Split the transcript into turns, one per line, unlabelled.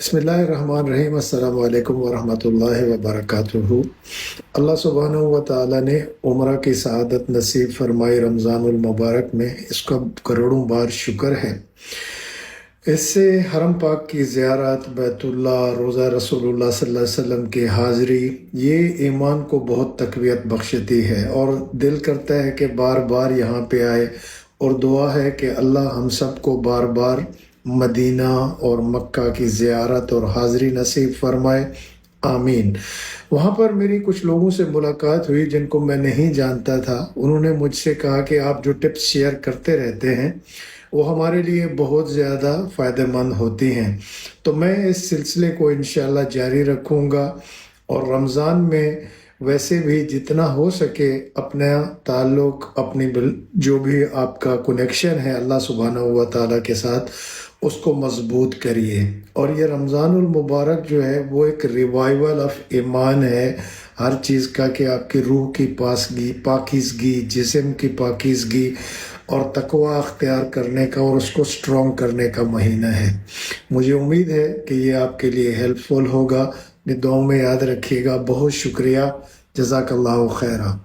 بسم اللہ الرحمن الرحیم۔ السلام علیکم ورحمۃ اللہ وبرکاتہ۔ اللہ سبحانہ و تعالیٰ نے عمرہ کی سعادت نصیب فرمائی رمضان المبارک میں، اس کا کروڑوں بار شکر ہے۔ اس سے حرم پاک کی زیارت، بیت اللہ، روزہ رسول اللہ صلی اللہ علیہ وسلم کی حاضری، یہ ایمان کو بہت تقویت بخشتی ہے اور دل کرتا ہے کہ بار بار یہاں پہ آئے، اور دعا ہے کہ اللہ ہم سب کو بار بار مدینہ اور مکہ کی زیارت اور حاضری نصیب فرمائے، آمین۔ وہاں پر میری کچھ لوگوں سے ملاقات ہوئی جن کو میں نہیں جانتا تھا۔ انہوں نے مجھ سے کہا کہ آپ جو ٹپس شیئر کرتے رہتے ہیں وہ ہمارے لیے بہت زیادہ فائدہ مند ہوتی ہیں، تو میں اس سلسلے کو انشاءاللہ جاری رکھوں گا، اور رمضان میں ویسے بھی جتنا ہو سکے اپنا تعلق، اپنی جو بھی آپ کا کنیکشن ہے اللہ سبحانہ و تعالیٰ کے ساتھ، اس کو مضبوط کریے۔ اور یہ رمضان المبارک جو ہے وہ ایک ریوائول آف ایمان ہے ہر چیز کا، کہ آپ کی روح کی پاکیزگی، جسم کی پاکیزگی اور تقوی اختیار کرنے کا اور اس کو سٹرونگ کرنے کا مہینہ ہے۔ مجھے امید ہے کہ یہ آپ کے لیے ہیلپ فل ہوگا۔ اپنی دعاؤں میں یاد رکھیے گا۔ بہت شکریہ، جزاک اللہ خیرہ۔